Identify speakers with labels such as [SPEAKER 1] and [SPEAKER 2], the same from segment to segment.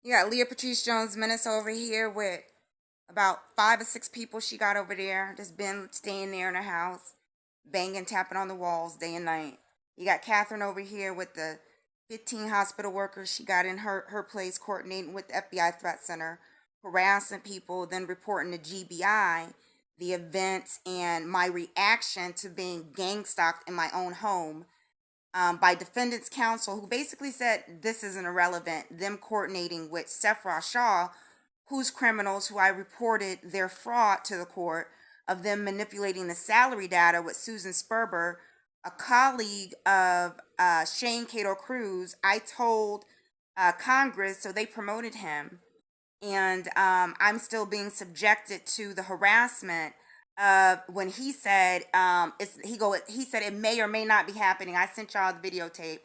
[SPEAKER 1] You got Leah Patrice Jones Menace over here with about 5 or 6 people she got over there. Just been staying there in her house, banging, tapping on the walls day and night. You got Catherine over here with the 15 hospital workers she got in her place, coordinating with the FBI Threat Center, harassing people, then reporting to GBI the events and my reaction to being gang stalked in my own home by defendants counsel, who basically said this isn't irrelevant, them coordinating with Seyfarth, who's criminals, who I reported their fraud to the court, of them manipulating the salary data with Susan Sperber, a colleague of Shane Cato Cruz. I told Congress, so they promoted him, and I'm still being subjected to the harassment when he said he said it may or may not be happening. I sent y'all the videotape.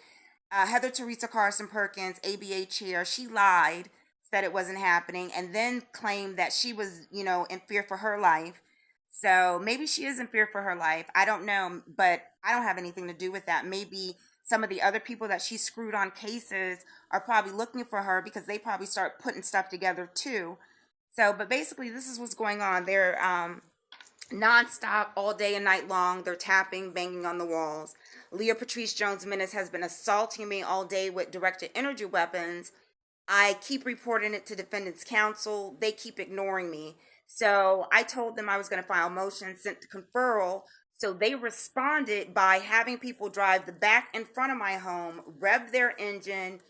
[SPEAKER 1] Heather Theresa Carson Perkins, ABA chair, she lied, said it wasn't happening, and then claimed that she was, in fear for her life. So maybe she is in fear for her life. I don't know, but I don't have anything to do with that. Maybe some of the other people that she screwed on cases are probably looking for her because they probably start putting stuff together too. So, but basically, this is what's going on. They're nonstop, all day and night long. They're tapping, banging on the walls. Leah Patrice Jones Menace has been assaulting me all day with directed energy weapons. I keep reporting it to defendants counsel. They keep ignoring me. So I told them I was going to file a motion, sent the conferral. So they responded by having people drive the back in front of my home, rev their engine,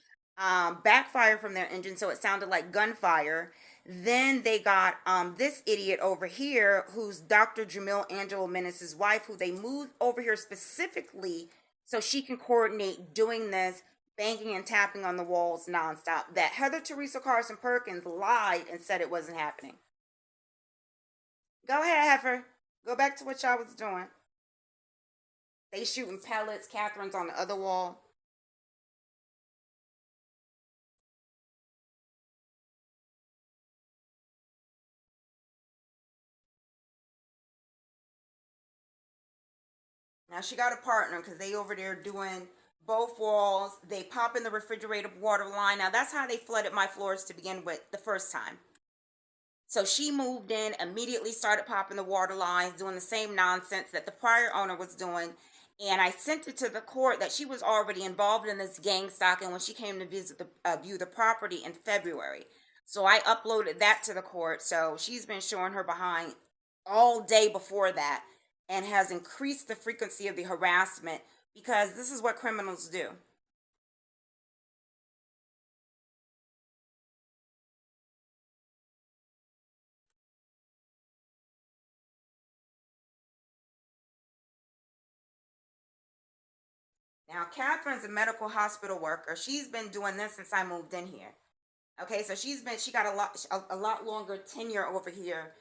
[SPEAKER 1] backfire from their engine, so it sounded like gunfire. Then they got this idiot over here, who's Dr. Jamil Angelo Menace's wife, who they moved over here specifically so she can coordinate doing this, banging and tapping on the walls nonstop. That Heather Theresa Carson Perkins lied and said it wasn't happening. Go ahead, Heifer. Go back to what y'all was doing. They shooting pellets. Catherine's on the other wall. Now she got a partner because they over there doing both walls. They pop in the refrigerator water line. Now that's how they flooded my floors to begin with the first time. So she moved in, immediately started popping the water lines, doing the same nonsense that the prior owner was doing. And I sent it to the court that she was already involved in this gang stalking when she came to visit view the property in February. So I uploaded that to the court. So she's been showing her behind all day before that, and has increased the frequency of the harassment because this is what criminals do. Now, Catherine's a medical hospital worker. She's been doing this since I moved in here. Okay, so she got a lot longer tenure over here,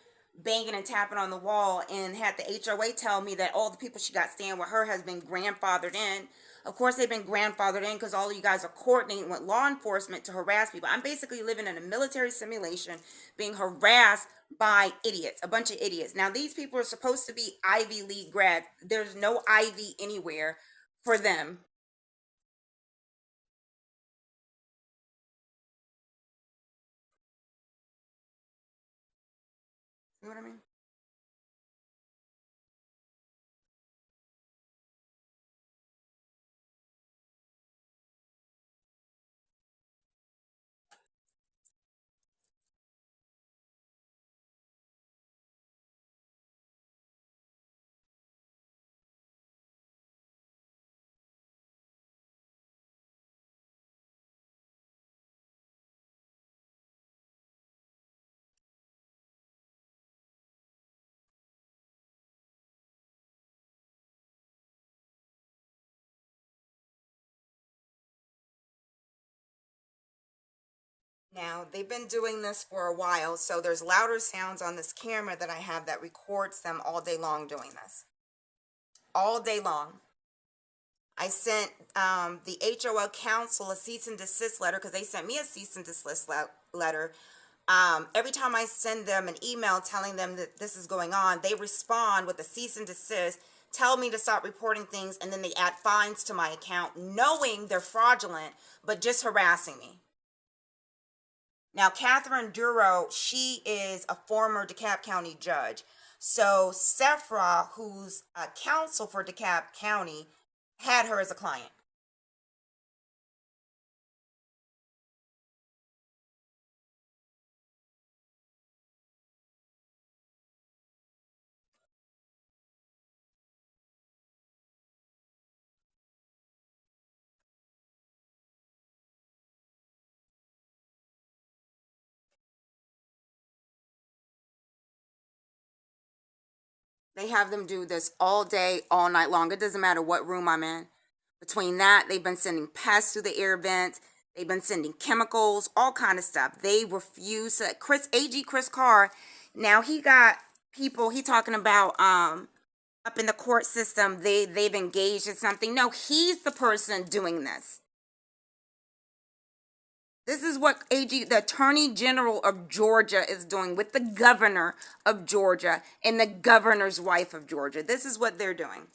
[SPEAKER 1] banging and tapping on the wall, and had the HOA tell me that all the people she got staying with her has been grandfathered in. Of course, they've been grandfathered in because all of you guys are coordinating with law enforcement to harass people. I'm basically living in a military simulation, being harassed by idiots, a bunch of idiots. Now, these people are supposed to be Ivy League grads. There's no Ivy anywhere for them. You know what I mean? Now, they've been doing this for a while, so there's louder sounds on this camera that I have that records them all day long doing this. All day long. I sent the HOL council a cease and desist letter because they sent me a cease and desist letter. Every time I send them an email telling them that this is going on, they respond with a cease and desist, tell me to stop reporting things, and then they add fines to my account, knowing they're fraudulent, but just harassing me. Now, Catherine Duro, she is a former DeKalb County judge. So Seyfarth, who's a counsel for DeKalb County, had her as a client. They have them do this all day, all night long. It doesn't matter what room I'm in. Between that, they've been sending pests through the air vents. They've been sending chemicals, all kind of stuff. They refuse to. Chris Carr, now he got people. He talking about up in the court system. They've engaged in something. No, he's the person doing this. This is what the Attorney General of Georgia is doing with the governor of Georgia and the governor's wife of Georgia. This is what they're doing.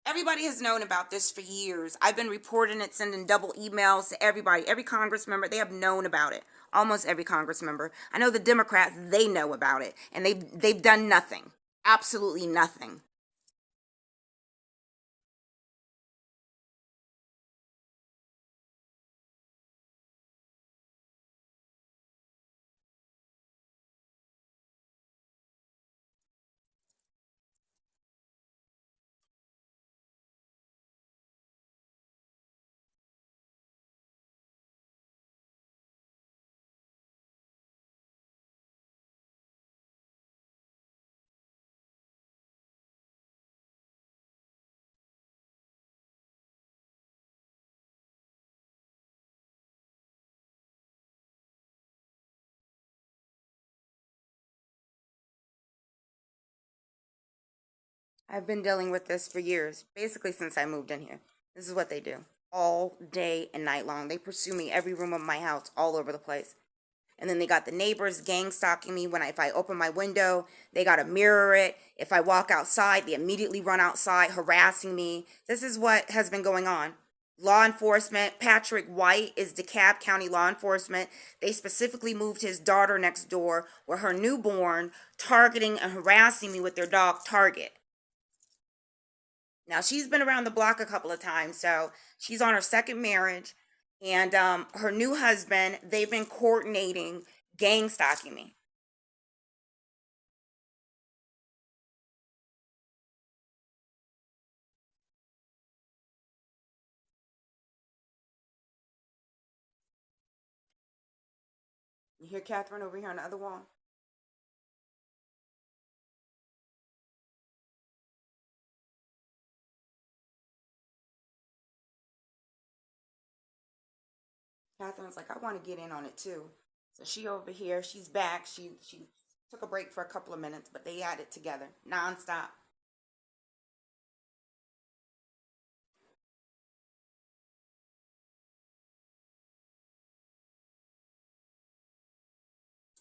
[SPEAKER 1] Everybody has known about this for years. I've been reporting it, sending double emails to everybody. Every Congress member, they have known about it. Almost every Congress member. I know the Democrats, they know about it. And they've done nothing. Absolutely nothing. I've been dealing with this for years, basically since I moved in here. This is what they do. All day and night long. They pursue me every room of my house, all over the place. And then they got the neighbors gang stalking me if I open my window. They got to mirror it. If I walk outside, they immediately run outside, harassing me. This is what has been going on. Law enforcement, Patrick White is DeKalb County law enforcement. They specifically moved his daughter next door with her newborn, targeting and harassing me with their dog Target. Now, she's been around the block a couple of times, so she's on her second marriage. And her new husband, they've been coordinating gang stalking me. You hear Catherine over here on the other wall? Catherine's like, I want to get in on it too. So she over here, she's back. She took a break for a couple of minutes, but they had it together, nonstop.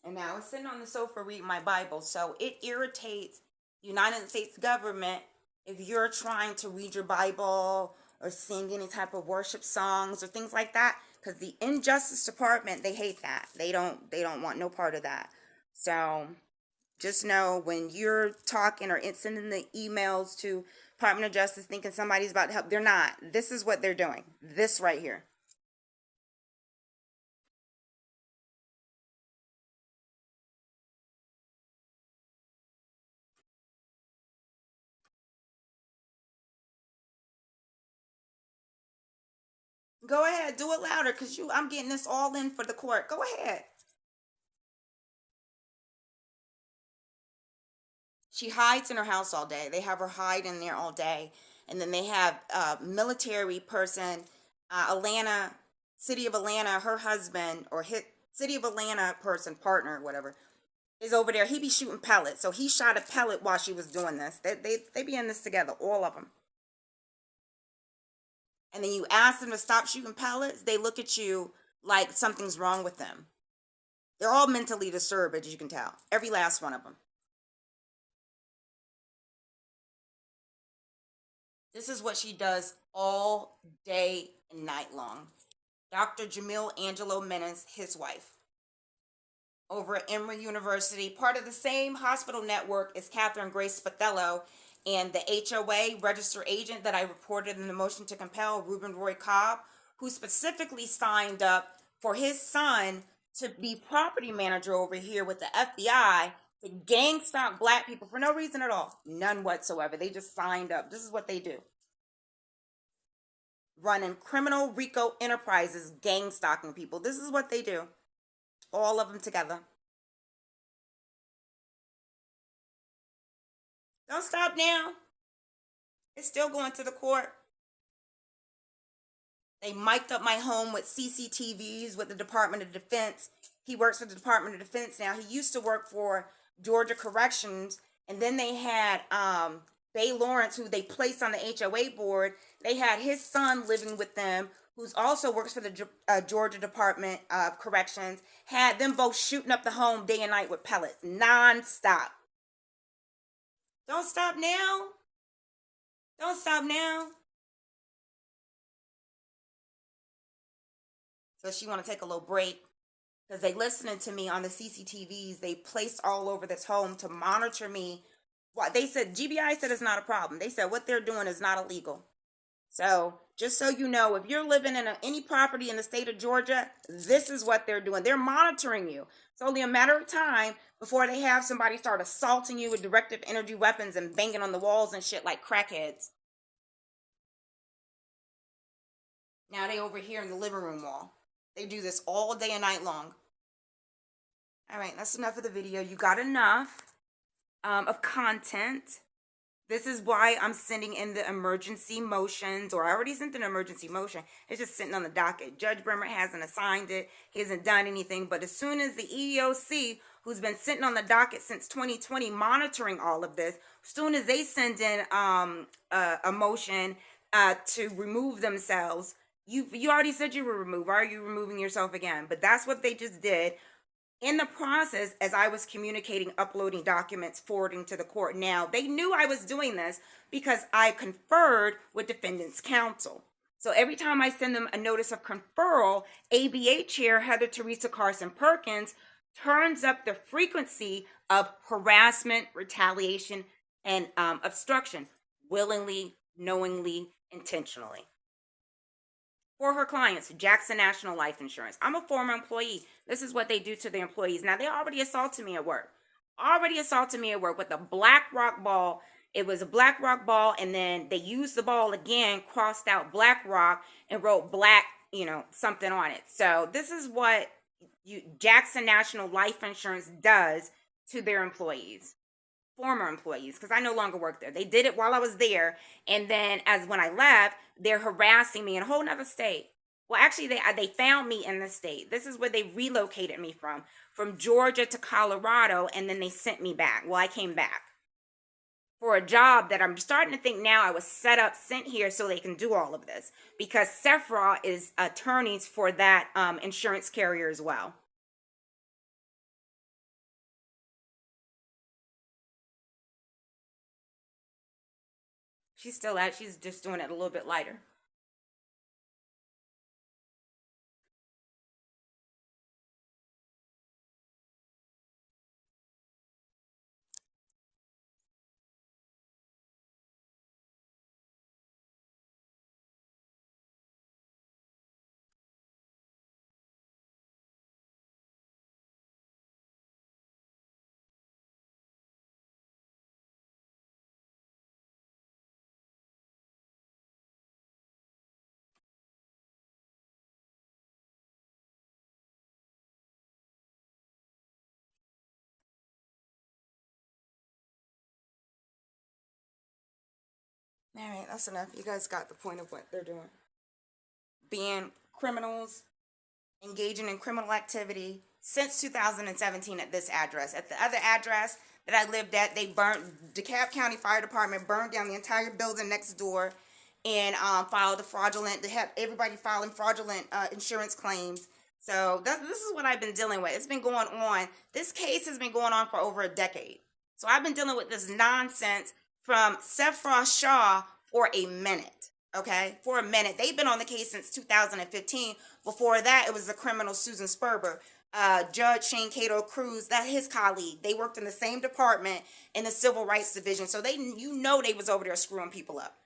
[SPEAKER 1] And now I was sitting on the sofa reading my Bible, so it irritates the United States government if you're trying to read your Bible or sing any type of worship songs or things like that, because the Injustice Department, they hate that. They don't want no part of that. So just know when you're talking or sending the emails to Department of Justice thinking somebody's about to help, they're not. This is what they're doing. This right here. Go ahead, do it louder, cause I'm getting this all in for the court. Go ahead. She hides in her house all day. They have her hide in there all day, and then they have a military person, Atlanta, city of Atlanta. Her husband or hit city of Atlanta person, partner, whatever, is over there. He be shooting pellets, so he shot a pellet while she was doing this. They be in this together, all of them. And then you ask them to stop shooting pellets, they look at you like something's wrong with them. They're all mentally disturbed, as you can tell. Every last one of them. This is what she does all day and night long. Dr. Jamil Angelo Menace, his wife. over at Emory University, part of the same hospital network as Catherine Grace Spathello, and the HOA registered agent that I reported in the motion to compel, Ruben Roy Cobb, who specifically signed up for his son to be property manager over here with the FBI to gang stalk black people for no reason at all. None whatsoever. They just signed up. This is what they do. Running criminal RICO enterprises, gang stalking people. This is what they do. All of them together. Don't stop now. It's still going to the court. They mic'd up my home with CCTVs with the Department of Defense. He works for the Department of Defense now. He used to work for Georgia Corrections. And then they had Bay Lawrence, who they placed on the HOA board. They had his son living with them, who's also works for the Georgia Department of Corrections. Had them both shooting up the home day and night with pellets, nonstop. Don't stop now. Don't stop now. So she want to take a little break because they listening to me on the CCTVs they placed all over this home to monitor me. What they said, GBI said it's not a problem. They said what they're doing is not illegal. So just so you know, if you're living in any property in the state of Georgia, this is what they're doing. They're monitoring you. It's only a matter of time before they have somebody start assaulting you with directive energy weapons and banging on the walls and shit like crackheads. Now they over here in the living room wall. They do this all day and night long. All right, that's enough of the video. You got enough of content. This is why I'm sending in the emergency motions, or I already sent an emergency motion. It's just sitting on the docket. Judge Bremer hasn't assigned it. He hasn't done anything. But as soon as the EEOC, who's been sitting on the docket since 2020, monitoring all of this, as soon as they send in a motion to remove themselves, you already said you were removed. Why are you removing yourself again? But that's what they just did. In the process, as I was communicating, uploading documents, forwarding to the court. Now, they knew I was doing this because I conferred with defendants' counsel. So every time I send them a notice of conferral, ABA Chair Heather Theresa Carson Perkins turns up the frequency of harassment, retaliation, and obstruction, willingly, knowingly, intentionally. For her clients, Jackson National Life Insurance. I'm a former employee. This is what they do to their employees. Now, they already assaulted me at work. With a black rock ball. It was a black rock ball, and then they used the ball again, crossed out black rock, and wrote black, something on it. So this is what Jackson National Life Insurance does to their employees. Former employees, because I no longer work there. They did it while I was there, and then when I left, they're harassing me in a whole nother state. Well, actually, they found me in the state. This is where they relocated me from Georgia to Colorado, and then they sent me back. Well, I came back for a job that I'm starting to think now I was sent here so they can do all of this, because Seyfarth is attorneys for that insurance carrier as well. She's still at it. She's just doing it a little bit lighter. All right, that's enough. You guys got the point of what they're doing. Being criminals, engaging in criminal activity since 2017 at this address. At the other address that I lived at, DeKalb County Fire Department burned down the entire building next door and filed the fraudulent, they have everybody filing fraudulent insurance claims. So this is what I've been dealing with. It's been going on. This case has been going on for over a decade. So I've been dealing with this nonsense from Seyfarth Shaw for a minute. Okay, for a minute. They've been on the case since 2015. Before that, it was the criminal Susan Sperber. Judge Shane Cato Cruz, that his colleague. They worked in the same department in the civil rights division. So they, they was over there screwing people up.